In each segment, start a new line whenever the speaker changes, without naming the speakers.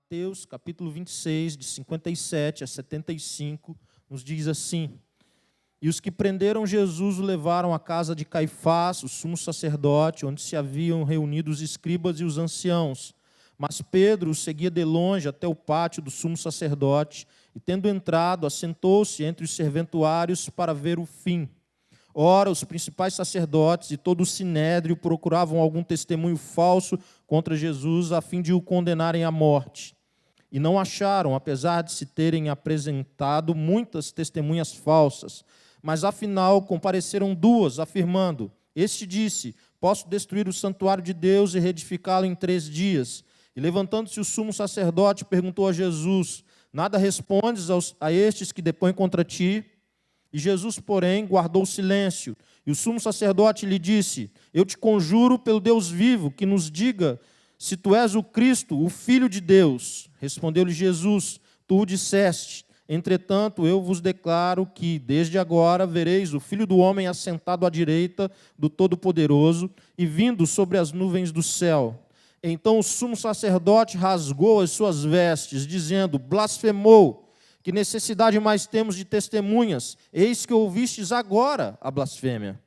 Mateus, capítulo 26, de 57 a 75, nos diz assim: E os que prenderam Jesus o levaram à casa de Caifás, o sumo sacerdote, onde se haviam reunido os escribas e os anciãos. Mas Pedro o seguia de longe até o pátio do sumo sacerdote, e tendo entrado, assentou-se entre os serventuários para ver o fim. Ora, os principais sacerdotes e todo o sinédrio procuravam algum testemunho falso contra Jesus, a fim de o condenarem à morte. E não acharam, apesar de se terem apresentado muitas testemunhas falsas. Mas, afinal, compareceram duas, afirmando: Este disse, posso destruir o santuário de Deus e reedificá-lo em 3 dias. E, levantando-se o sumo sacerdote, perguntou a Jesus: Nada respondes a estes que depõem contra ti? E Jesus, porém, guardou silêncio. E o sumo sacerdote lhe disse: Eu te conjuro pelo Deus vivo, que nos diga se tu és o Cristo, o Filho de Deus. Respondeu-lhe Jesus: Tu o disseste. Entretanto, eu vos declaro que, desde agora, vereis o Filho do Homem assentado à direita do Todo-Poderoso e vindo sobre as nuvens do céu. Então o sumo sacerdote rasgou as suas vestes, dizendo: Blasfemou! Que necessidade mais temos de testemunhas? Eis que ouvistes agora a blasfêmia.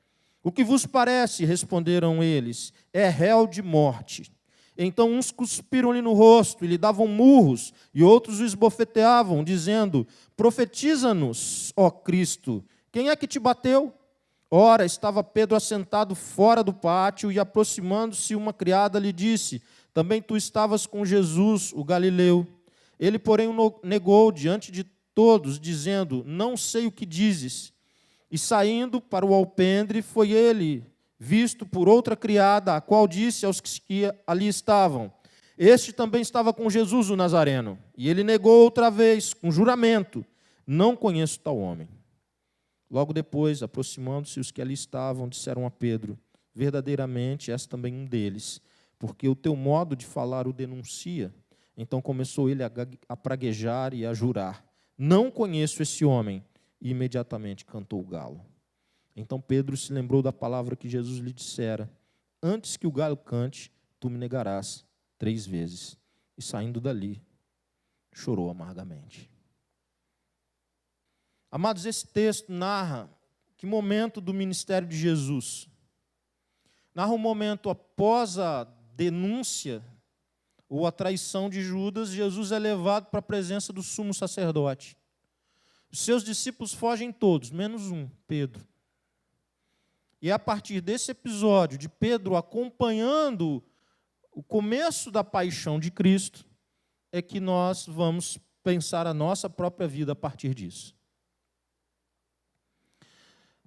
O que vos parece? Responderam eles. É réu de morte. Então uns cuspiram-lhe no rosto e lhe davam murros, e outros o esbofeteavam, dizendo: Profetiza-nos, ó Cristo, quem é que te bateu? Ora, estava Pedro assentado fora do pátio, e aproximando-se uma criada lhe disse: Também tu estavas com Jesus, o Galileu. Ele, porém, o negou diante de todos, dizendo: Não sei o que dizes. E saindo para o alpendre, foi ele visto por outra criada, a qual disse aos que ali estavam: Este também estava com Jesus o Nazareno. E ele negou outra vez, com juramento: Não conheço tal homem. Logo depois, aproximando-se os que ali estavam, disseram a Pedro: Verdadeiramente és também um deles, porque o teu modo de falar o denuncia. Então começou ele a praguejar e a jurar: Não conheço esse homem. E imediatamente cantou o galo. Então Pedro se lembrou da palavra que Jesus lhe dissera: Antes que o galo cante, tu me negarás 3 vezes. E saindo dali, chorou amargamente. Amados, esse texto narra que momento do ministério de Jesus? Narra um momento após a denúncia ou a traição de Judas. Jesus é levado para a presença do sumo sacerdote. Os seus discípulos fogem todos, menos um, Pedro. E é a partir desse episódio de Pedro acompanhando o começo da paixão de Cristo, é que nós vamos pensar a nossa própria vida a partir disso.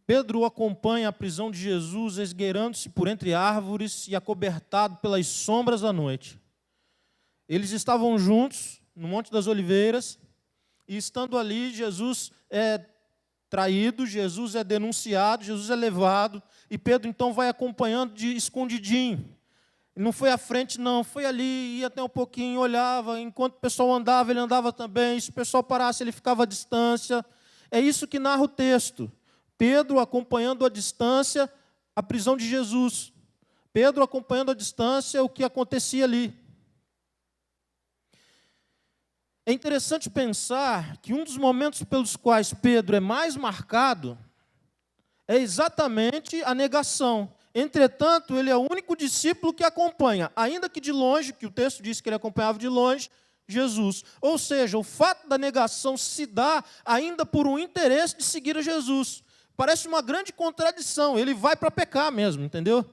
Pedro acompanha a prisão de Jesus, esgueirando-se por entre árvores e acobertado pelas sombras da noite. Eles estavam juntos no Monte das Oliveiras, e estando ali, Jesus é traído, Jesus é denunciado, Jesus é levado, e Pedro então vai acompanhando de escondidinho. Ele não foi à frente, não, foi ali, ia até um pouquinho, olhava, enquanto o pessoal andava, ele andava também, se o pessoal parasse, ele ficava à distância. É isso que narra o texto. Pedro acompanhando à distância a prisão de Jesus. Pedro acompanhando à distância o que acontecia ali. É interessante pensar que um dos momentos pelos quais Pedro é mais marcado é exatamente a negação. Entretanto, ele é o único discípulo que acompanha, ainda que de longe, que o texto diz que ele acompanhava de longe, Jesus. Ou seja, o fato da negação se dá ainda por um interesse de seguir a Jesus. Parece uma grande contradição, ele vai para pecar mesmo, entendeu?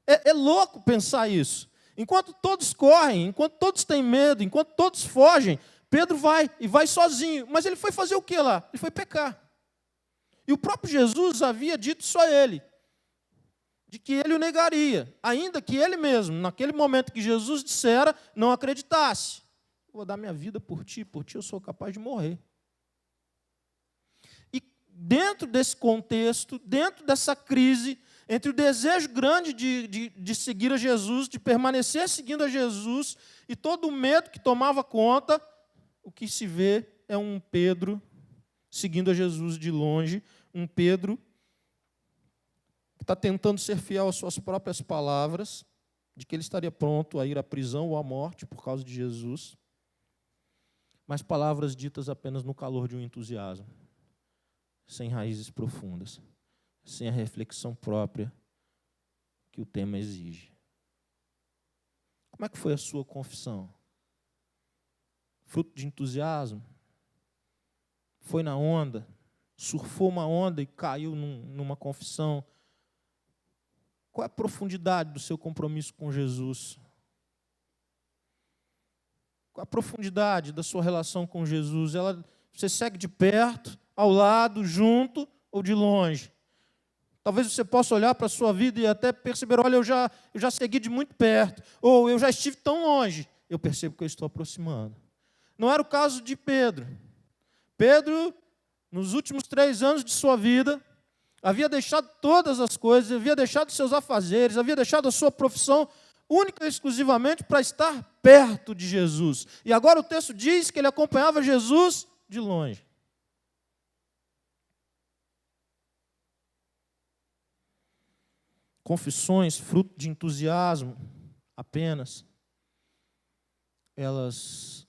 É louco pensar isso. Enquanto todos correm, enquanto todos têm medo, enquanto todos fogem, Pedro vai, e vai sozinho. Mas ele foi fazer o que lá? Ele foi pecar. E o próprio Jesus havia dito isso a ele, de que ele o negaria, ainda que ele mesmo, naquele momento que Jesus dissera, não acreditasse. Vou dar minha vida por ti eu sou capaz de morrer. E dentro desse contexto, dentro dessa crise, entre o desejo grande de seguir a Jesus, de permanecer seguindo a Jesus, e todo o medo que tomava conta, o que se vê é um Pedro seguindo a Jesus de longe, um Pedro que está tentando ser fiel às suas próprias palavras, de que ele estaria pronto a ir à prisão ou à morte por causa de Jesus, mas palavras ditas apenas no calor de um entusiasmo, sem raízes profundas, sem a reflexão própria que o tema exige. Como é que foi a sua confissão? Fruto de entusiasmo? Foi na onda? Surfou uma onda e caiu numa confissão? Qual é a profundidade do seu compromisso com Jesus? Qual é a profundidade da sua relação com Jesus? Você segue de perto, ao lado, junto ou de longe? Talvez você possa olhar para a sua vida e até perceber, olha, eu já segui de muito perto, ou eu já estive tão longe. Eu percebo que eu estou aproximando. Não era o caso de Pedro. Pedro, nos últimos 3 anos de sua vida, havia deixado todas as coisas, havia deixado seus afazeres, havia deixado a sua profissão única e exclusivamente para estar perto de Jesus. E agora o texto diz que ele acompanhava Jesus de longe. Confissões, fruto de entusiasmo apenas, elas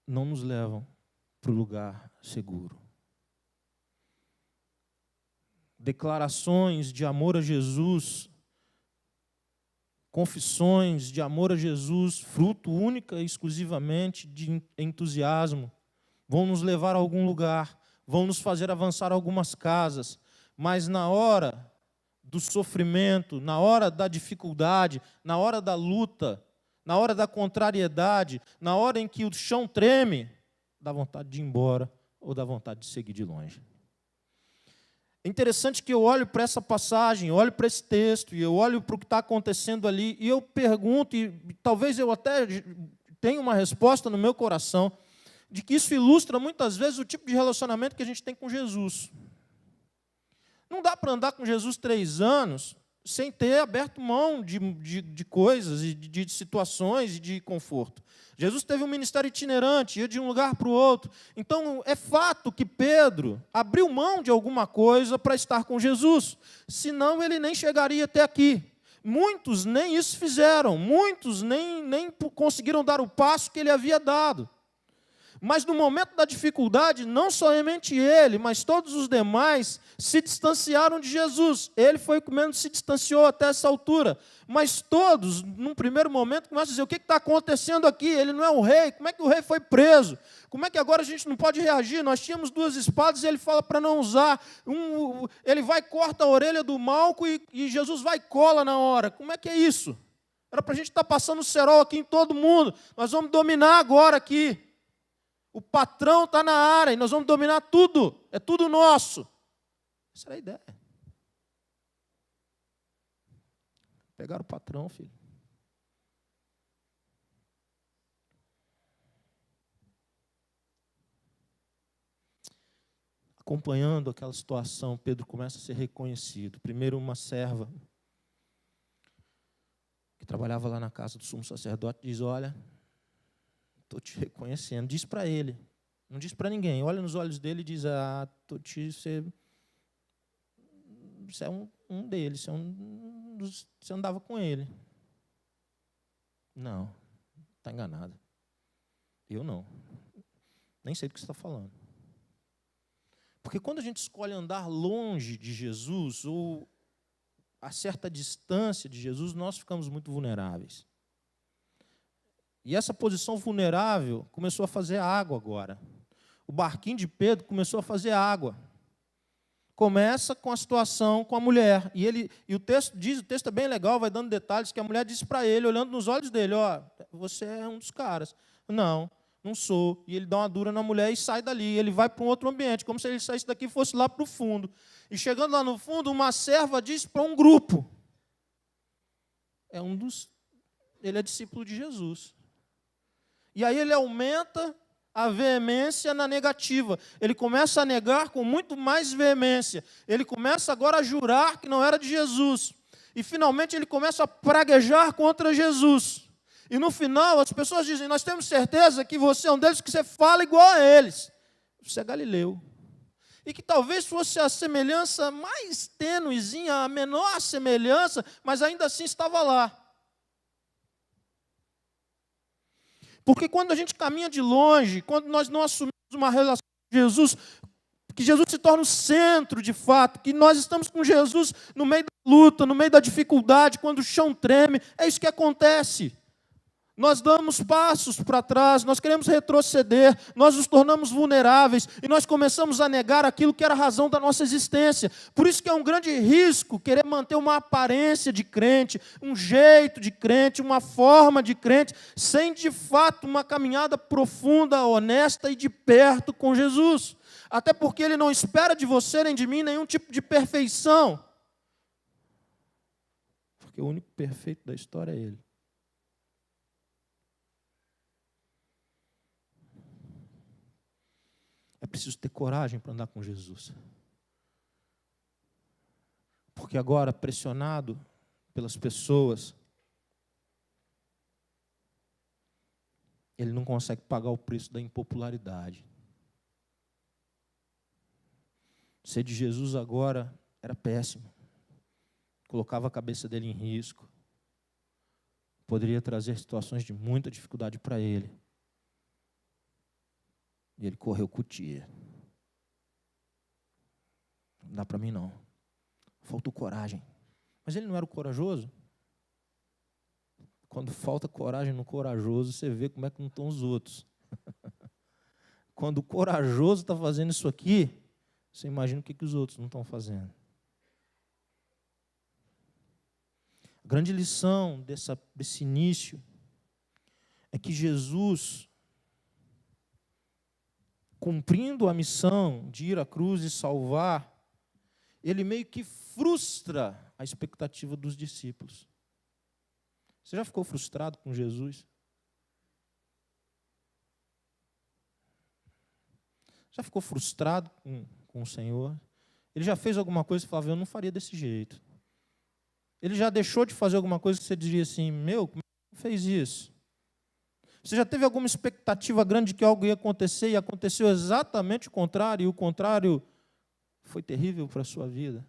não nos levam para o lugar seguro. Declarações de amor a Jesus, confissões de amor a Jesus, fruto única e exclusivamente de entusiasmo, vão nos levar a algum lugar, vão nos fazer avançar algumas casas, mas na hora do sofrimento, na hora da dificuldade, na hora da luta, na hora da contrariedade, na hora em que o chão treme, dá vontade de ir embora ou dá vontade de seguir de longe. É interessante que eu olho para essa passagem, eu olho para esse texto, e eu olho para o que está acontecendo ali, e eu pergunto, e talvez eu até tenha uma resposta no meu coração, de que isso ilustra muitas vezes o tipo de relacionamento que a gente tem com Jesus. Não dá para andar com Jesus 3 anos sem ter aberto mão de coisas, e de situações e de conforto. Jesus teve um ministério itinerante, ia de um lugar para o outro. Então, é fato que Pedro abriu mão de alguma coisa para estar com Jesus, senão ele nem chegaria até aqui. Muitos nem isso fizeram, muitos nem conseguiram dar o passo que ele havia dado. Mas no momento da dificuldade, não somente ele, mas todos os demais se distanciaram de Jesus. Ele foi o que menos se distanciou até essa altura. Mas todos, num primeiro momento, começam a dizer, o que está acontecendo aqui? Ele não é o rei, como é que o rei foi preso? Como é que agora a gente não pode reagir? Nós tínhamos 2 espadas e ele fala para não usar. Ele vai e corta a orelha do Malco e Jesus vai e cola na hora. Como é que é isso? Era para a gente estar passando o cerol aqui em todo mundo. Nós vamos dominar agora aqui. O patrão está na área e nós vamos dominar tudo. É tudo nosso. Essa era a ideia. Pegaram o patrão, filho. Acompanhando aquela situação, Pedro começa a ser reconhecido. Primeiro, uma serva que trabalhava lá na casa do sumo sacerdote diz, olha, estou te reconhecendo. Diz para ele, não diz para ninguém. Olha nos olhos dele e diz, você é um deles, você andava com ele. Não, está enganado. Eu não. Nem sei do que você está falando. Porque quando a gente escolhe andar longe de Jesus, ou a certa distância de Jesus, nós ficamos muito vulneráveis. E essa posição vulnerável começou a fazer água agora. O barquinho de Pedro começou a fazer água. Começa com a situação com a mulher. E o texto é bem legal, vai dando detalhes, que a mulher disse para ele, olhando nos olhos dele, você é um dos caras. Não sou. E ele dá uma dura na mulher e sai dali. Ele vai para um outro ambiente, como se ele saísse daqui e fosse lá para o fundo. E chegando lá no fundo, uma serva diz para um grupo. Ele é discípulo de Jesus. E aí ele aumenta a veemência na negativa. Ele começa a negar com muito mais veemência. Ele começa agora a jurar que não era de Jesus. E finalmente ele começa a praguejar contra Jesus. E no final as pessoas dizem, nós temos certeza que você é um deles, que você fala igual a eles. Você é galileu. e que talvez fosse a semelhança mais tênuezinha, a menor semelhança, mas ainda assim estava lá. Porque quando a gente caminha de longe, quando nós não assumimos uma relação com Jesus, que Jesus se torna o centro de fato, que nós estamos com Jesus no meio da luta, no meio da dificuldade, quando o chão treme, é isso que acontece. Nós damos passos para trás, nós queremos retroceder, nós nos tornamos vulneráveis e nós começamos a negar aquilo que era a razão da nossa existência. Por isso que é um grande risco querer manter uma aparência de crente, um jeito de crente, uma forma de crente, sem de fato uma caminhada profunda, honesta e de perto com Jesus. Até porque Ele não espera de você nem de mim nenhum tipo de perfeição. Porque o único perfeito da história é Ele. É preciso ter coragem para andar com Jesus. Porque agora, pressionado pelas pessoas, ele não consegue pagar o preço da impopularidade. Ser de Jesus agora era péssimo. Colocava a cabeça dele em risco. Poderia trazer situações de muita dificuldade para ele. E ele correu com o tia. Não dá para mim, não. Faltou coragem. Mas ele não era o corajoso? Quando falta coragem no corajoso, você vê como é que não estão os outros. Quando o corajoso está fazendo isso aqui, você imagina o que os outros não estão fazendo. A grande lição desse início é que Jesus, cumprindo a missão de ir à cruz e salvar, ele meio que frustra a expectativa dos discípulos. Você já ficou frustrado com Jesus? Já ficou frustrado com o Senhor? Ele já fez alguma coisa que falava, eu não faria desse jeito. Ele já deixou de fazer alguma coisa que você diria assim, como é que fez isso? Você já teve alguma expectativa grande de que algo ia acontecer e aconteceu exatamente o contrário, e o contrário foi terrível para a sua vida?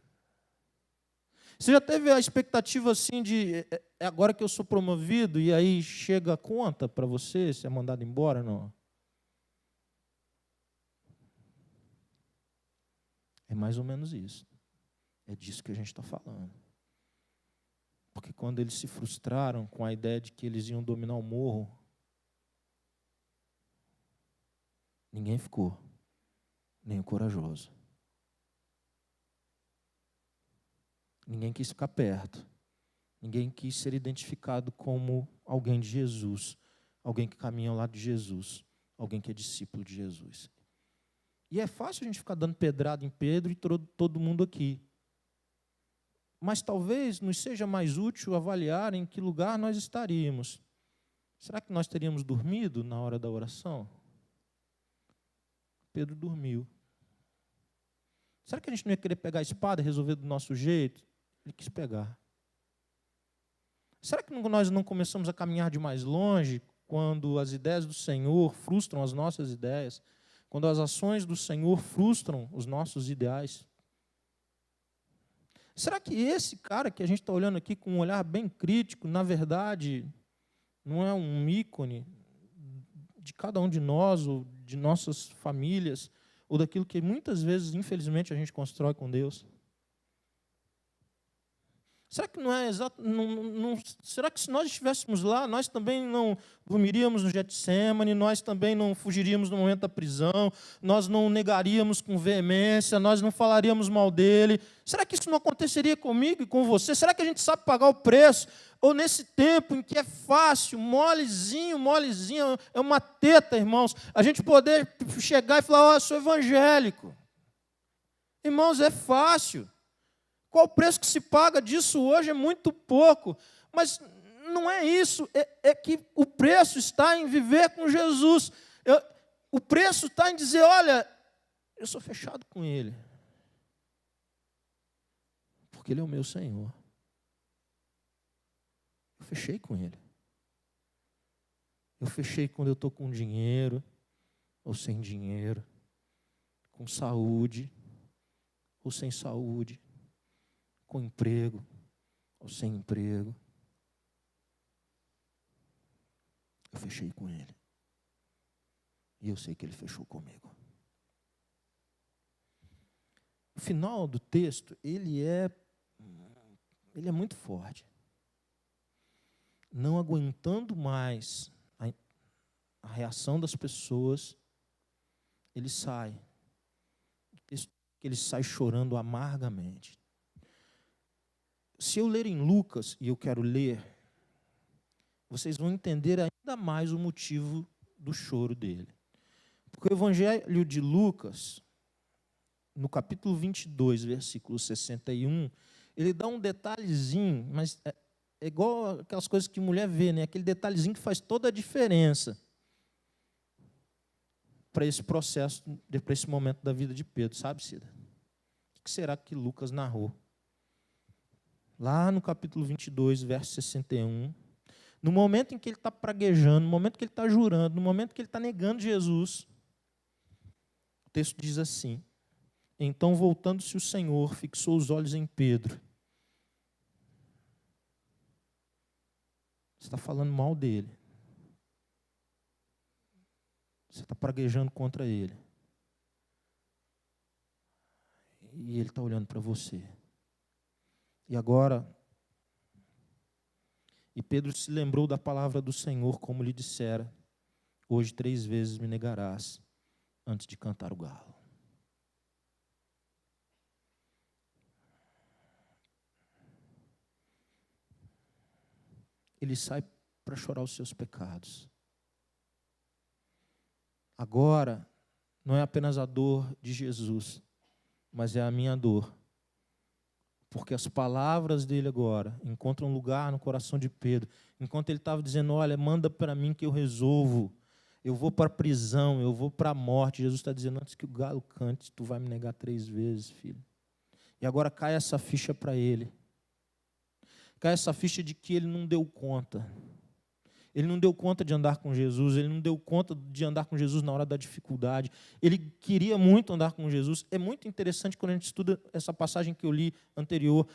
Você já teve a expectativa assim de, é agora que eu sou promovido, e aí chega a conta para você, ser mandado embora? Não. É mais ou menos isso. É disso que a gente está falando. Porque quando eles se frustraram com a ideia de que eles iam dominar o morro, ninguém ficou, nem o corajoso. Ninguém quis ficar perto. Ninguém quis ser identificado como alguém de Jesus, alguém que caminha ao lado de Jesus, alguém que é discípulo de Jesus. E é fácil a gente ficar dando pedrada em Pedro e todo mundo aqui. Mas talvez nos seja mais útil avaliar em que lugar nós estaríamos. Será que nós teríamos dormido na hora da oração? Pedro dormiu. Será que a gente não ia querer pegar a espada e resolver do nosso jeito? Ele quis pegar. Será que nós não começamos a caminhar de mais longe quando as ideias do Senhor frustram as nossas ideias? Quando as ações do Senhor frustram os nossos ideais? Será que esse cara que a gente está olhando aqui com um olhar bem crítico, na verdade, não é um ícone de cada um de nós, ou de nossas famílias, ou daquilo que muitas vezes, infelizmente, a gente constrói com Deus? Será que não é exato? Será que se nós estivéssemos lá, nós também não dormiríamos no Getsemane, nós também não fugiríamos no momento da prisão, nós não negaríamos com veemência, nós não falaríamos mal dele? Será que isso não aconteceria comigo e com você? Será que a gente sabe pagar o preço? Ou nesse tempo em que é fácil, molezinho, é uma teta, irmãos, a gente poder chegar e falar, eu sou evangélico. Irmãos, é fácil. Qual o preço que se paga disso hoje? É muito pouco. Mas não é isso. É que o preço está em viver com Jesus. O preço está em dizer, olha, eu sou fechado com Ele. Porque Ele é o meu Senhor. Eu fechei com Ele. Eu fechei quando eu estou com dinheiro ou sem dinheiro, com saúde ou sem saúde, com emprego ou sem emprego. Eu fechei com Ele. E eu sei que Ele fechou comigo. O final do texto, ele é muito forte. Não aguentando mais a reação das pessoas, ele sai. O texto que ele sai chorando amargamente. Se eu ler em Lucas, e eu quero ler, vocês vão entender ainda mais o motivo do choro dele. Porque o Evangelho de Lucas, no capítulo 22, versículo 61, ele dá um detalhezinho, mas é igual aquelas coisas que mulher vê, né? Aquele detalhezinho que faz toda a diferença para esse processo, para esse momento da vida de Pedro, sabe, Cida? O que será que Lucas narrou? Lá no capítulo 22, verso 61, no momento em que ele está praguejando, no momento que ele está jurando, no momento que ele está negando Jesus, o texto diz assim: então, voltando-se o Senhor, fixou os olhos em Pedro. Você está falando mal dele. Você está praguejando contra ele. E ele está olhando para você. E agora, e Pedro se lembrou da palavra do Senhor, como lhe dissera: hoje 3 vezes me negarás, antes de cantar o galo. Ele sai para chorar os seus pecados. Agora, não é apenas a dor de Jesus, mas é a minha dor. Porque as palavras dele agora encontram lugar no coração de Pedro. Enquanto ele estava dizendo: olha, manda para mim que eu resolvo. Eu vou para a prisão, eu vou para a morte. Jesus está dizendo: antes que o galo cante, tu vai me negar 3 vezes, filho. E agora cai essa ficha para ele. Cai essa ficha de que ele não deu conta. Ele não deu conta de andar com Jesus, ele não deu conta de andar com Jesus na hora da dificuldade. Ele queria muito andar com Jesus. É muito interessante quando a gente estuda essa passagem que eu li anterior,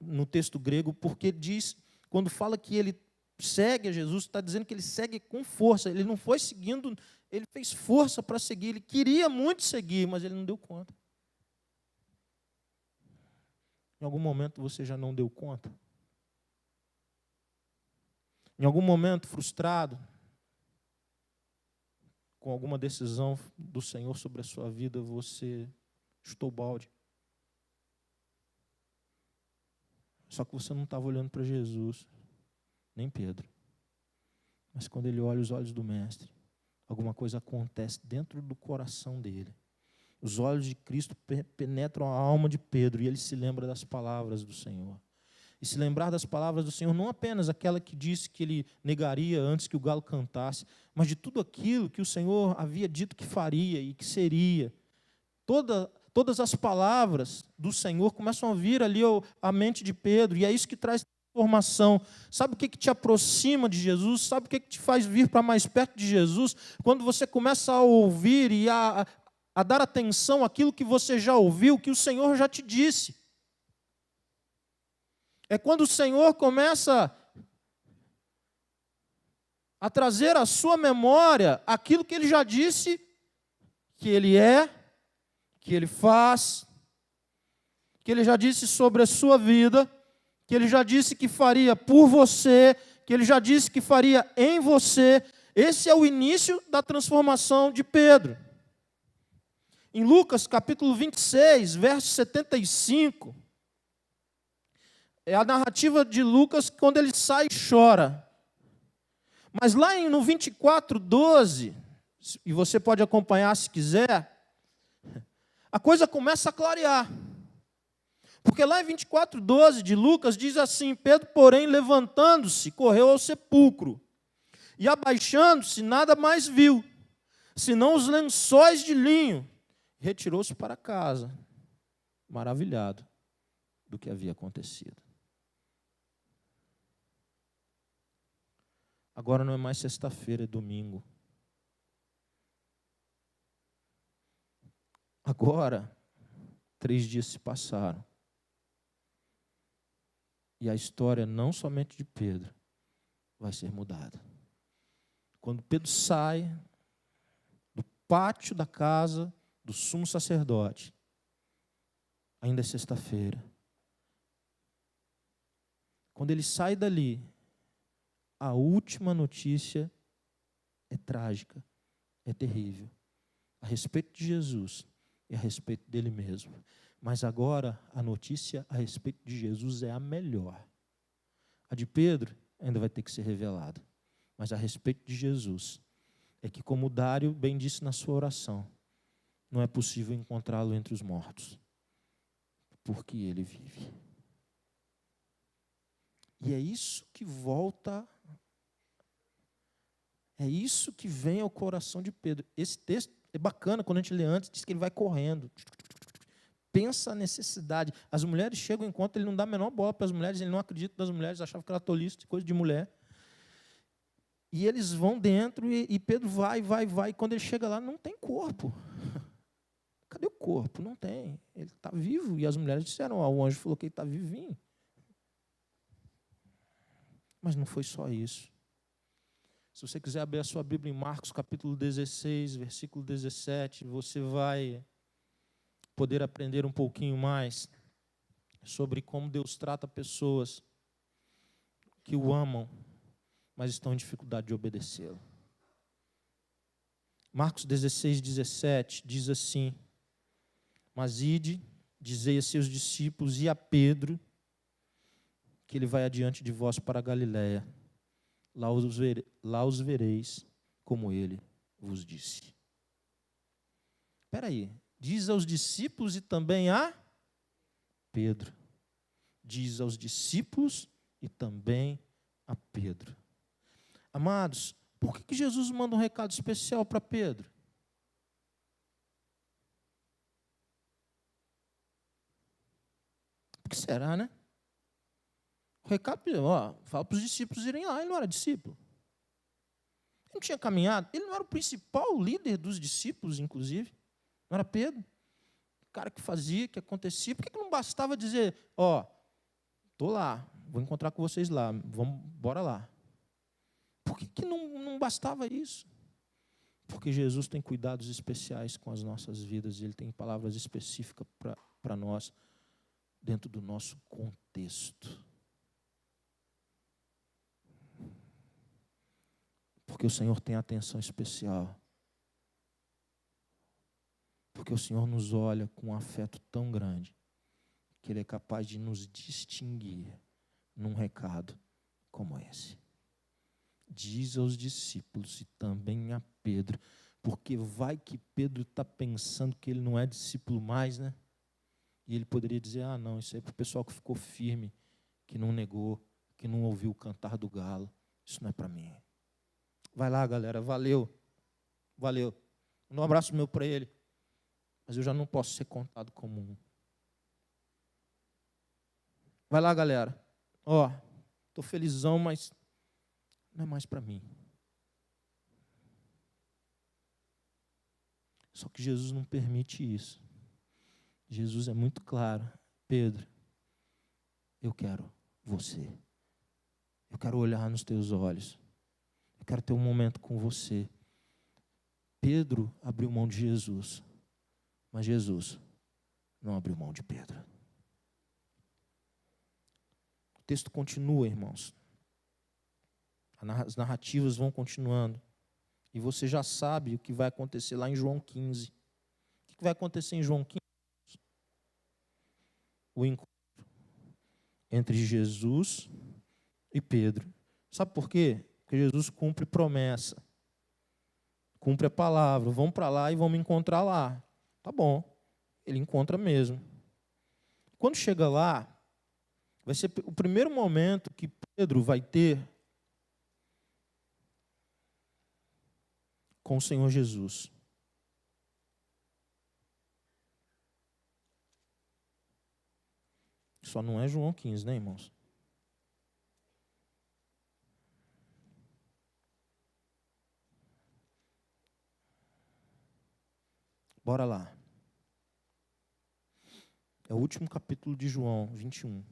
no texto grego, porque diz, quando fala que ele segue a Jesus, está dizendo que ele segue com força. Ele não foi seguindo, ele fez força para seguir. Ele queria muito seguir, mas ele não deu conta. Em algum momento você já não deu conta? Em algum momento, frustrado com alguma decisão do Senhor sobre a sua vida, você chutou o balde. Só que você não estava olhando para Jesus, nem Pedro. Mas quando ele olha os olhos do Mestre, alguma coisa acontece dentro do coração dele. Os olhos de Cristo penetram a alma de Pedro e ele se lembra das palavras do Senhor. E se lembrar das palavras do Senhor, não apenas aquela que disse que ele negaria antes que o galo cantasse, mas de tudo aquilo que o Senhor havia dito que faria e que seria. Todas as palavras do Senhor começam a vir ali à mente de Pedro, e é isso que traz transformação. Sabe o que te aproxima de Jesus? Sabe o que te faz vir para mais perto de Jesus? Quando você começa a ouvir e a dar atenção àquilo que você já ouviu, que o Senhor já te disse. É quando o Senhor começa a trazer à sua memória aquilo que Ele já disse que Ele é, que Ele faz, que Ele já disse sobre a sua vida, que Ele já disse que faria por você, que Ele já disse que faria em você. Esse é o início da transformação de Pedro. Em Lucas capítulo 26, verso 75, é a narrativa de Lucas quando ele sai e chora. Mas lá no 24:12, e você pode acompanhar se quiser, a coisa começa a clarear. Porque lá em 24:12 de Lucas diz assim: Pedro, porém, levantando-se, correu ao sepulcro, e abaixando-se, nada mais viu, senão os lençóis de linho. Retirou-se para casa, maravilhado do que havia acontecido. Agora não é mais sexta-feira, é domingo. Agora 3 dias se passaram. E a história, não somente de Pedro, vai ser mudada. Quando Pedro sai do pátio da casa do sumo sacerdote, ainda é sexta-feira. Quando ele sai dali, a última notícia é trágica, é terrível, a respeito de Jesus e a respeito dele mesmo. Mas agora a notícia a respeito de Jesus é a melhor. A de Pedro ainda vai ter que ser revelada. Mas a respeito de Jesus é que, como Dário bem disse na sua oração, não é possível encontrá-lo entre os mortos, porque ele vive. E é isso que volta, é isso que vem ao coração de Pedro. Esse texto é bacana, quando a gente lê antes, diz que ele vai correndo. Pensa a necessidade. As mulheres chegam ao encontro, ele não dá a menor bola para as mulheres, ele não acredita nas mulheres, achava que era tolice, coisa de mulher. E eles vão dentro e Pedro vai. E quando ele chega lá, não tem corpo. Cadê o corpo? Não tem. Ele está vivo. E as mulheres disseram, o anjo falou que ele está vivinho. Mas não foi só isso. Se você quiser abrir a sua Bíblia em Marcos capítulo 16, versículo 17, você vai poder aprender um pouquinho mais sobre como Deus trata pessoas que o amam, mas estão em dificuldade de obedecê-lo. Marcos 16, 17 diz assim: mas ide, dizei a seus discípulos e a Pedro, que ele vai adiante de vós para a Galiléia. Lá os vereis, como ele vos disse. Espera aí, diz aos discípulos e também a Pedro. Diz aos discípulos e também a Pedro. Amados, por que Jesus manda um recado especial para Pedro? Por que será, né? O recado, fala para os discípulos irem lá, ele não era discípulo. Ele não tinha caminhado, ele não era o principal líder dos discípulos, inclusive. Não era Pedro? O cara que fazia, que acontecia. Por que não bastava dizer, estou lá, vou encontrar com vocês lá, bora lá. Por que não bastava isso? Porque Jesus tem cuidados especiais com as nossas vidas, e Ele tem palavras específicas para nós, dentro do nosso contexto. Porque o Senhor tem atenção especial. Porque o Senhor nos olha com um afeto tão grande, que Ele é capaz de nos distinguir num recado como esse. Diz aos discípulos e também a Pedro, porque vai que Pedro está pensando que ele não é discípulo mais, né? E ele poderia dizer, não, isso aí é para o pessoal que ficou firme, que não negou, que não ouviu o cantar do galo. Isso não é para mim. Vai lá, galera, valeu. Um abraço meu para ele. Mas eu já não posso ser contado como um. Vai lá, galera. Estou felizão, mas não é mais para mim. Só que Jesus não permite isso. Jesus é muito claro. Pedro, eu quero você. Eu quero olhar nos teus olhos. Eu quero ter um momento com você. Pedro abriu mão de Jesus. Mas Jesus não abriu mão de Pedro. O texto continua, irmãos. As narrativas vão continuando. E você já sabe o que vai acontecer lá em João 15. O que vai acontecer em João 15? O encontro entre Jesus e Pedro. Sabe por quê? Porque Jesus cumpre promessa. Cumpre a palavra. Vão para lá e vão me encontrar lá. Tá bom. Ele encontra mesmo. Quando chega lá, vai ser o primeiro momento que Pedro vai ter com o Senhor Jesus. Só não é João 15, né, irmãos? Bora lá. É o último capítulo de João, 21.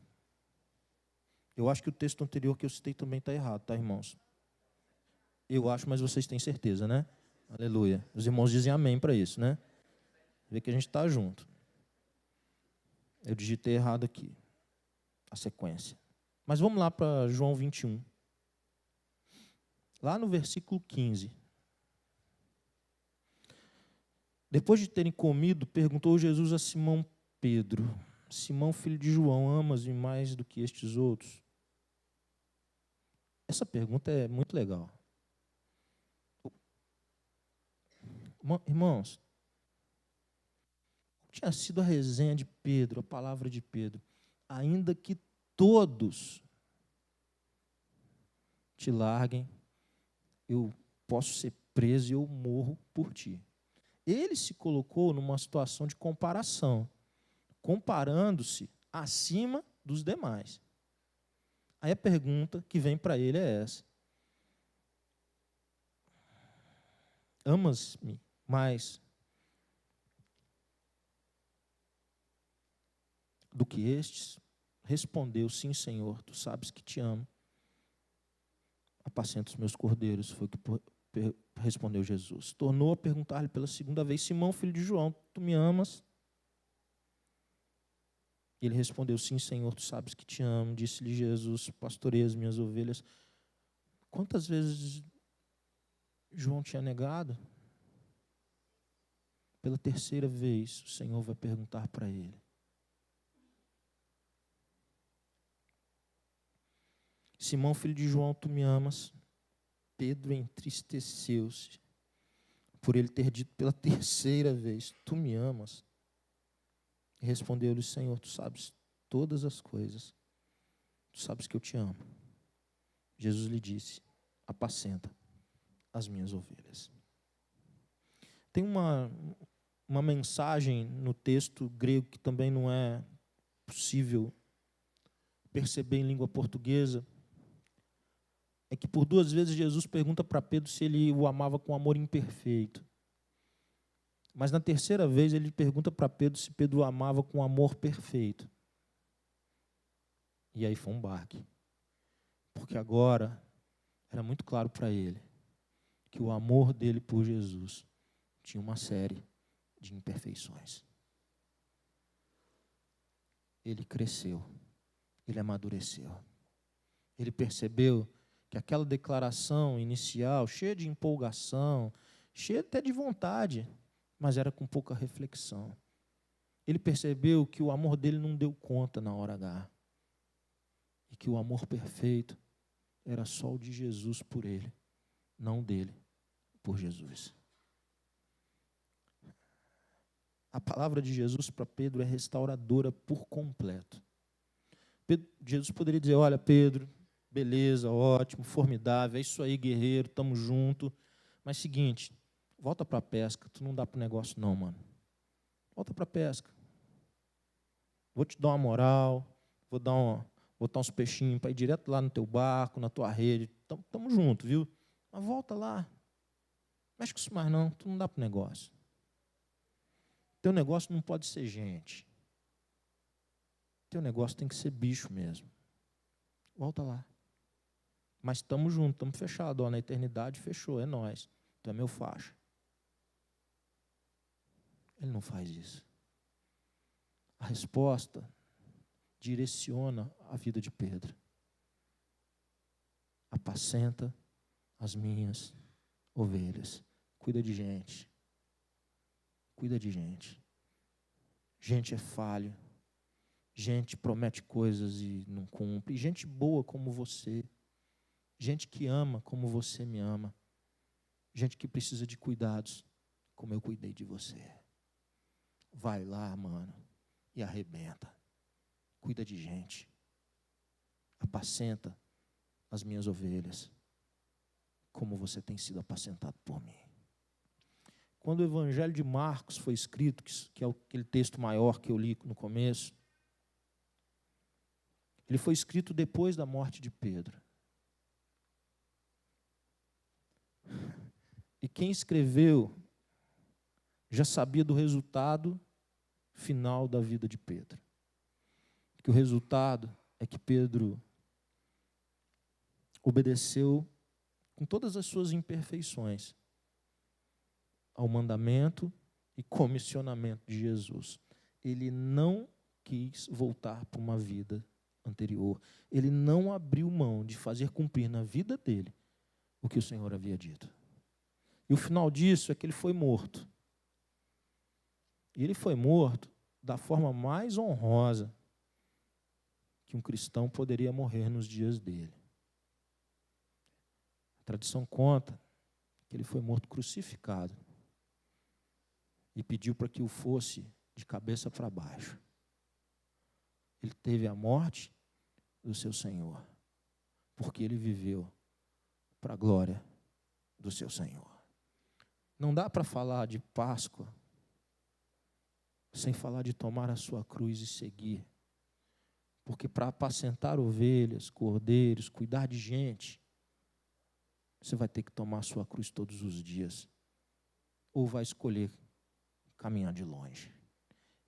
Eu acho que o texto anterior que eu citei também está errado, tá, irmãos? Eu acho, mas vocês têm certeza, né? Aleluia. Os irmãos dizem amém para isso, né? Vê que a gente está junto. Eu digitei errado aqui a sequência. Mas vamos lá para João 21. Lá no versículo 15. Depois de terem comido, perguntou Jesus a Simão Pedro: Simão, filho de João, amas-me mais do que estes outros? Essa pergunta é muito legal. Irmãos, tinha sido a resenha de Pedro, a palavra de Pedro. Ainda que todos te larguem, eu posso ser preso e eu morro por ti. Ele se colocou numa situação de comparação, comparando-se acima dos demais. Aí a pergunta que vem para ele é essa: amas-me mais do que estes? Respondeu: sim, Senhor, tu sabes que te amo. Apacenta os meus cordeiros, foi o que respondeu Jesus. Tornou a perguntar-lhe pela segunda vez: Simão, filho de João, tu me amas? Ele respondeu: sim, Senhor, tu sabes que te amo. Disse-lhe Jesus: pastoreia as minhas ovelhas. Quantas vezes João tinha negado? Pela terceira vez, o Senhor vai perguntar para ele: Simão, filho de João, tu me amas? Pedro entristeceu-se por ele ter dito pela terceira vez: tu me amas? E respondeu-lhe: Senhor, tu sabes todas as coisas, tu sabes que eu te amo. Jesus lhe disse: apacenta as minhas ovelhas. Tem uma mensagem no texto grego que também não é possível perceber em língua portuguesa. É que por duas vezes Jesus pergunta para Pedro se ele o amava com amor imperfeito. Mas na terceira vez ele pergunta para Pedro se Pedro o amava com amor perfeito. E aí foi um baque. Porque agora era muito claro para ele que o amor dele por Jesus tinha uma série de imperfeições. Ele cresceu, ele amadureceu. Ele percebeu que aquela declaração inicial, cheia de empolgação, cheia até de vontade, mas era com pouca reflexão. Ele percebeu que o amor dele não deu conta na hora H. E que o amor perfeito era só o de Jesus por ele, não dele por Jesus. A palavra de Jesus para Pedro é restauradora por completo. Jesus poderia dizer: olha, Pedro, beleza, ótimo, formidável, é isso aí, guerreiro, estamos juntos. Mas seguinte, volta para a pesca, tu não dá para o negócio não, mano. Volta para a pesca. Vou te dar uma moral, vou botar uns peixinhos para ir direto lá no teu barco, na tua rede. Estamos juntos, viu? Mas volta lá. Mexe com isso mais não, tu não dá para o negócio. Teu negócio não pode ser gente. Teu negócio tem que ser bicho mesmo. Volta lá. Mas estamos juntos, estamos fechados. Na eternidade fechou, é nós. Tu é meu faixa. Ele não faz isso. A resposta direciona a vida de Pedro. Apacenta as minhas ovelhas. Cuida de gente. Cuida de gente. Gente é falho. Gente promete coisas e não cumpre. Gente boa como você. Gente que ama como você me ama. Gente que precisa de cuidados como eu cuidei de você. Vai lá, mano, e arrebenta. Cuida de gente. Apacenta as minhas ovelhas como você tem sido apacentado por mim. Quando o Evangelho de Marcos foi escrito, que é aquele texto maior que eu li no começo, ele foi escrito depois da morte de Pedro. E quem escreveu já sabia do resultado final da vida de Pedro. Porque o resultado é que Pedro obedeceu com todas as suas imperfeições ao mandamento e comissionamento de Jesus. Ele não quis voltar para uma vida anterior. Ele não abriu mão de fazer cumprir na vida dele o que o Senhor havia dito. E o final disso é que ele foi morto. E ele foi morto da forma mais honrosa que um cristão poderia morrer nos dias dele. A tradição conta que ele foi morto crucificado e pediu para que o fosse de cabeça para baixo. Ele teve a morte do seu Senhor, porque ele viveu para a glória do seu Senhor. Não dá para falar de Páscoa sem falar de tomar a sua cruz e seguir. Porque para apacentar ovelhas, cordeiros, cuidar de gente, você vai ter que tomar a sua cruz todos os dias. Ou vai escolher caminhar de longe.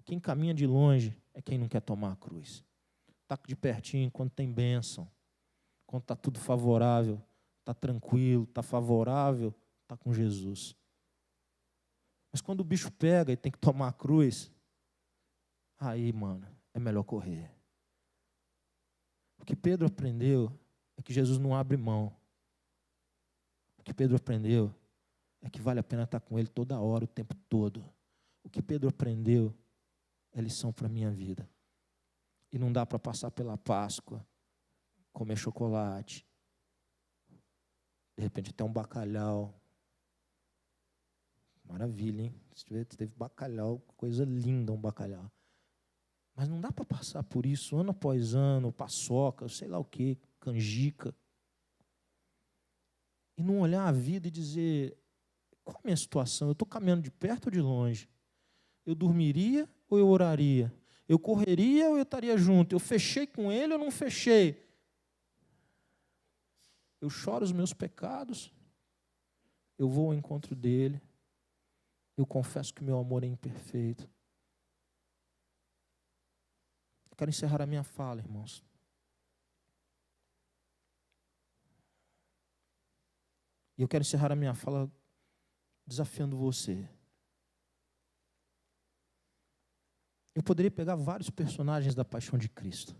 Quem caminha de longe é quem não quer tomar a cruz. Está de pertinho quando tem bênção. Quando está tudo favorável, está tranquilo, está favorável, está com Jesus. Mas quando o bicho pega e tem que tomar a cruz, aí, mano, é melhor correr. O que Pedro aprendeu é que Jesus não abre mão. O que Pedro aprendeu é que vale a pena estar com ele toda hora, o tempo todo. O que Pedro aprendeu é lição para a minha vida. E não dá para passar pela Páscoa, comer chocolate, de repente até um bacalhau. Maravilha, hein? Teve bacalhau, coisa linda um bacalhau. Mas não dá para passar por isso ano após ano, paçoca, sei lá o quê, canjica. E não olhar a vida e dizer, qual a minha situação? Eu estou caminhando de perto ou de longe? Eu dormiria ou eu oraria? Eu correria ou eu estaria junto? Eu fechei com ele ou não fechei? Eu choro os meus pecados? Eu vou ao encontro dele? Eu confesso que meu amor é imperfeito. Eu quero encerrar a minha fala, irmãos. E eu quero encerrar a minha fala desafiando você. Eu poderia pegar vários personagens da paixão de Cristo.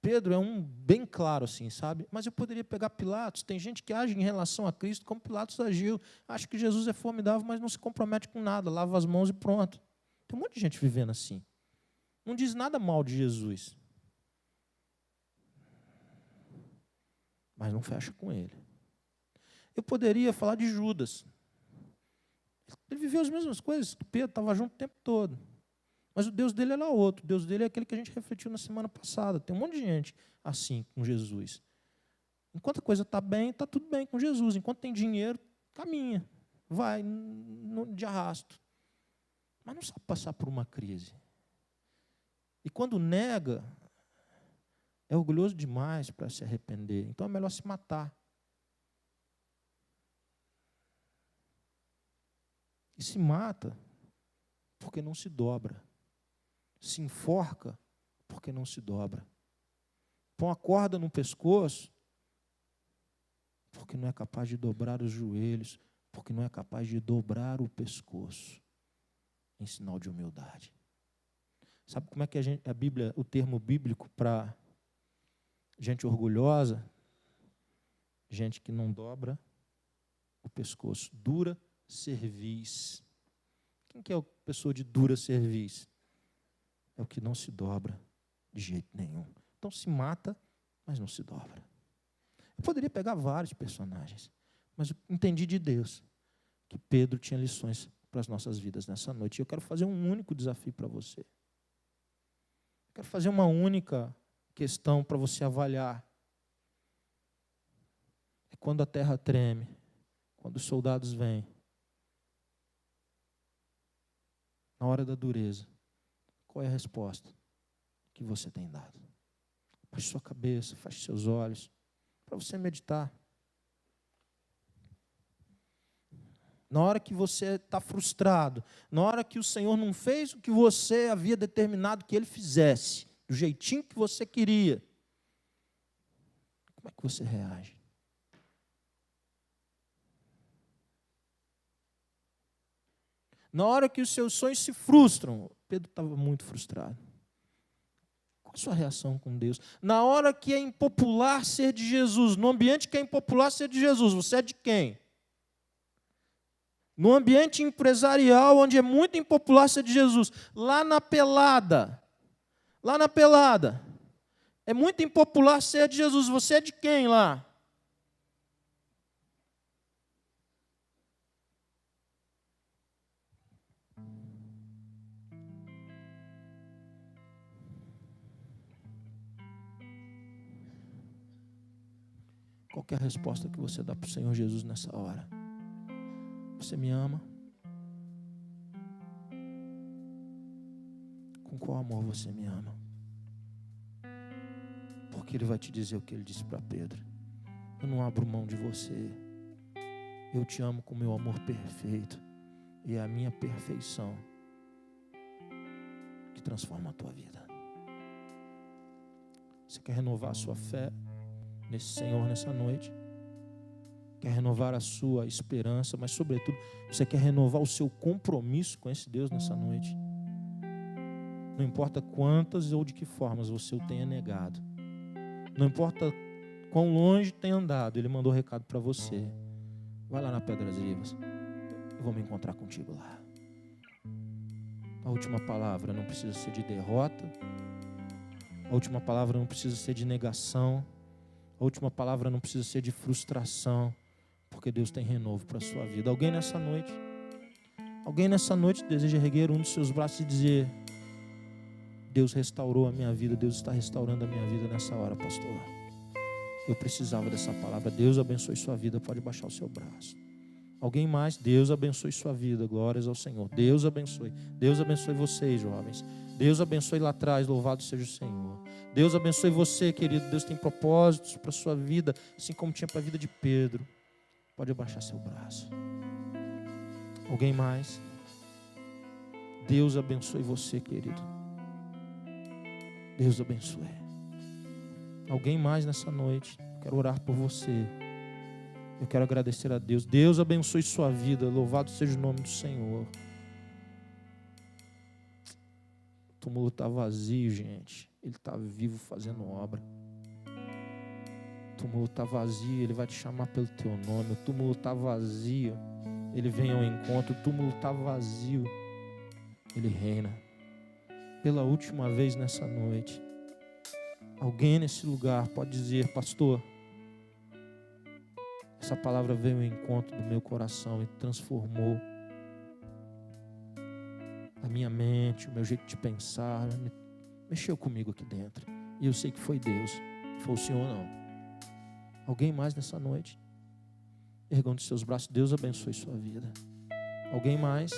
Pedro é um bem claro assim, sabe? Mas eu poderia pegar Pilatos. Tem gente que age em relação a Cristo como Pilatos agiu. Acha que Jesus é formidável, mas não se compromete com nada. Lava as mãos e pronto. Tem um monte de gente vivendo assim. Não diz nada mal de Jesus. Mas não fecha com ele. Eu poderia falar de Judas. Ele viveu as mesmas coisas que Pedro, estava junto o tempo todo. Mas o Deus dele era outro. O Deus dele é aquele que a gente refletiu na semana passada. Tem um monte de gente assim com Jesus. Enquanto a coisa está bem, está tudo bem com Jesus. Enquanto tem dinheiro, caminha. Vai de arrasto. Mas não sabe passar por uma crise. E quando nega, é orgulhoso demais para se arrepender. Então é melhor se matar. E se mata porque não se dobra. Se enforca porque não se dobra. Põe a corda no pescoço porque não é capaz de dobrar os joelhos, porque não é capaz de dobrar o pescoço em sinal de humildade. Sabe como é que a Bíblia, o termo bíblico para gente orgulhosa, gente que não dobra o pescoço, dura cerviz. Quem que é a pessoa de dura cerviz? É o que não se dobra de jeito nenhum. Então se mata, mas não se dobra. Eu poderia pegar vários personagens, mas eu entendi de Deus que Pedro tinha lições para as nossas vidas nessa noite. E eu quero fazer um único desafio para você. Eu quero fazer uma única questão para você avaliar. É quando a terra treme, quando os soldados vêm, na hora da dureza, qual é a resposta que você tem dado? Baixe sua cabeça, feche seus olhos, para você meditar. na hora que você está frustrado, na hora que o Senhor não fez o que você havia determinado que Ele fizesse, do jeitinho que você queria, como é que você reage? Na hora que os seus sonhos se frustram, Pedro estava muito frustrado. Qual a sua reação com Deus? Na hora que é impopular ser de Jesus, no ambiente que é impopular ser de Jesus, você é de quem? No ambiente empresarial, onde é muito impopular ser de Jesus, lá na pelada, é muito impopular ser de Jesus, você é de quem lá? Qual que é a resposta que você dá para o Senhor Jesus nessa hora? Você me ama? Com qual amor você me ama? Porque Ele vai te dizer o que Ele disse para Pedro. Eu não abro mão de você. Eu te amo com meu amor perfeito. E é a minha perfeição que transforma a tua vida. Você quer renovar a sua fé nesse Senhor nessa noite? Quer renovar a sua esperança, mas sobretudo você quer renovar o seu compromisso com esse Deus nessa noite? Não importa quantas ou de que formas você o tenha negado, não importa quão longe tenha andado, Ele mandou recado para você. Vai lá na Pedras Vivas, eu vou me encontrar contigo lá. A última palavra não precisa ser de derrota, a última palavra não precisa ser de negação, a última palavra não precisa ser de frustração, porque Deus tem renovo para a sua vida. Alguém nessa noite deseja erguer um dos seus braços e dizer: Deus restaurou a minha vida, Deus está restaurando a minha vida nessa hora, pastor. Eu precisava dessa palavra. Deus abençoe sua vida, pode baixar o seu braço. Alguém mais? Deus abençoe sua vida, glórias ao Senhor. Deus abençoe vocês, jovens. Deus abençoe lá atrás, louvado seja o Senhor. Deus abençoe você, querido. Deus tem propósitos para a sua vida, assim como tinha para a vida de Pedro. Pode abaixar seu braço. Alguém mais? Deus abençoe você, querido. Deus abençoe. Alguém mais nessa noite? Quero orar por você. Eu quero agradecer a Deus. Deus abençoe sua vida. Louvado seja o nome do Senhor. O túmulo está vazio, gente. Ele está vivo fazendo obra. O túmulo está vazio. Ele vai te chamar pelo teu nome. O túmulo está vazio. Ele vem ao encontro. O túmulo está vazio. Ele reina. Pela última vez nessa noite, alguém nesse lugar pode dizer: pastor, essa palavra veio ao encontro do meu coração e transformou a minha mente, o meu jeito de pensar, mexeu comigo aqui dentro. E eu sei que foi Deus, foi o Senhor não. Alguém mais nessa noite? Ergando seus braços. Deus abençoe sua vida. Alguém mais?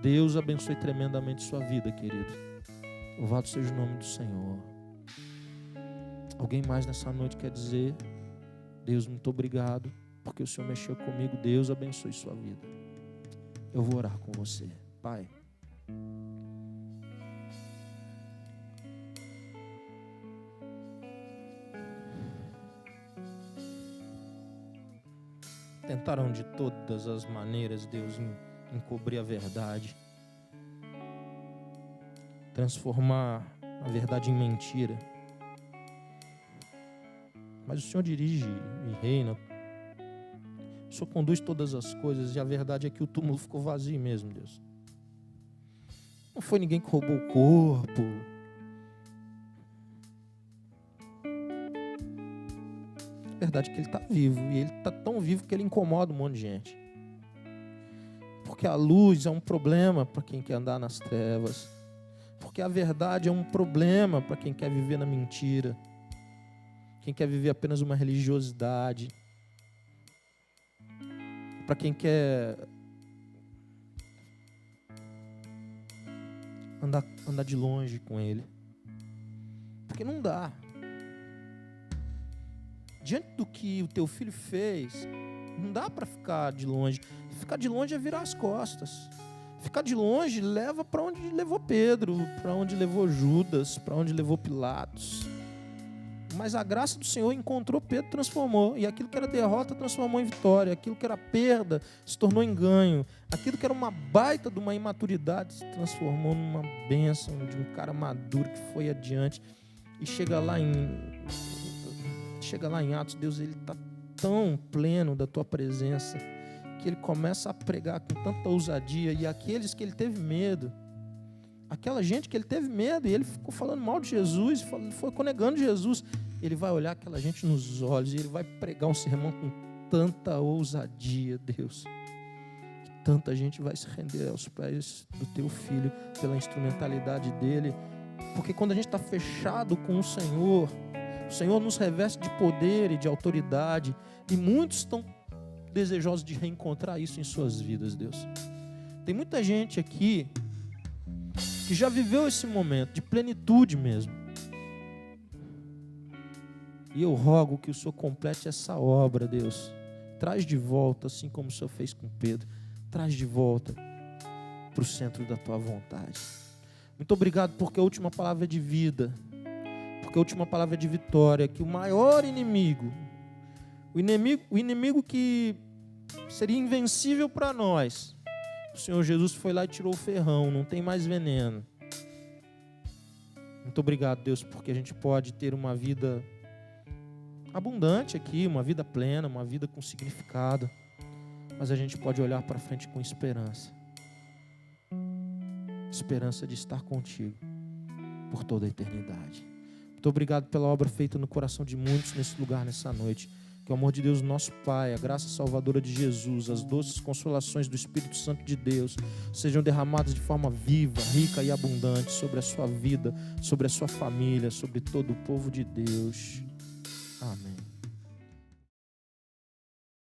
Deus abençoe tremendamente sua vida, querido. Louvado seja o nome do Senhor. Alguém mais nessa noite quer dizer: Deus, muito obrigado, porque o Senhor mexeu comigo. Deus abençoe sua vida. Eu vou orar com você. Pai, tentaram de todas as maneiras, Deus, encobrir a verdade, transformar a verdade em mentira. Mas o Senhor dirige e reina. O Senhor conduz todas as coisas. E a verdade é que o túmulo ficou vazio mesmo, Deus. Não foi ninguém que roubou o corpo. A verdade é que ele está vivo. E ele está tão vivo que ele incomoda um monte de gente. Porque a luz é um problema para quem quer andar nas trevas. Porque a verdade é um problema para quem quer viver na mentira. Quem quer viver apenas uma religiosidade. Para quem quer andar de longe com Ele. Porque não dá. Diante do que o teu filho fez, Não dá para ficar de longe. Ficar de longe é virar as costas. Ficar de longe leva para onde levou Pedro, para onde levou Judas, para onde levou Pilatos. Mas a graça do Senhor encontrou Pedro, transformou. E aquilo que era derrota transformou em vitória. Aquilo que era perda se tornou em ganho. Aquilo que era uma baita de uma imaturidade se transformou numa bênção de um cara maduro que foi adiante. E chega lá em Atos, Deus, ele está tão pleno da tua presença que ele começa a pregar com tanta ousadia. E aqueles que ele teve medo, aquela gente que ele teve medo, e ele ficou falando mal de Jesus, foi conegando Jesus, ele vai olhar aquela gente nos olhos e ele vai pregar um sermão com tanta ousadia, Deus, que tanta gente vai se render aos pés do teu filho pela instrumentalidade dele. Porque quando a gente está fechado com o Senhor nos reveste de poder e de autoridade, e muitos estão desejosos de reencontrar isso em suas vidas, Deus. Tem muita gente aqui que já viveu esse momento de plenitude mesmo. E eu rogo que o Senhor complete essa obra, Deus. Traz de volta, assim como o Senhor fez com Pedro, traz de volta para o centro da tua vontade. Muito obrigado, porque a última palavra é de vida, porque a última palavra é de vitória, que o maior inimigo, o inimigo que seria invencível para nós, o Senhor Jesus foi lá e tirou o ferrão, não tem mais veneno. Muito obrigado, Deus, porque a gente pode ter uma vida abundante aqui, uma vida plena, uma vida com significado, mas a gente pode olhar para frente com esperança. Esperança de estar contigo por toda a eternidade. Muito obrigado pela obra feita no coração de muitos nesse lugar, nessa noite. Que o amor de Deus, nosso Pai, a graça salvadora de Jesus, as doces consolações do Espírito Santo de Deus sejam derramadas de forma viva, rica e abundante sobre a sua vida, sobre a sua família, sobre todo o povo de Deus. Amém.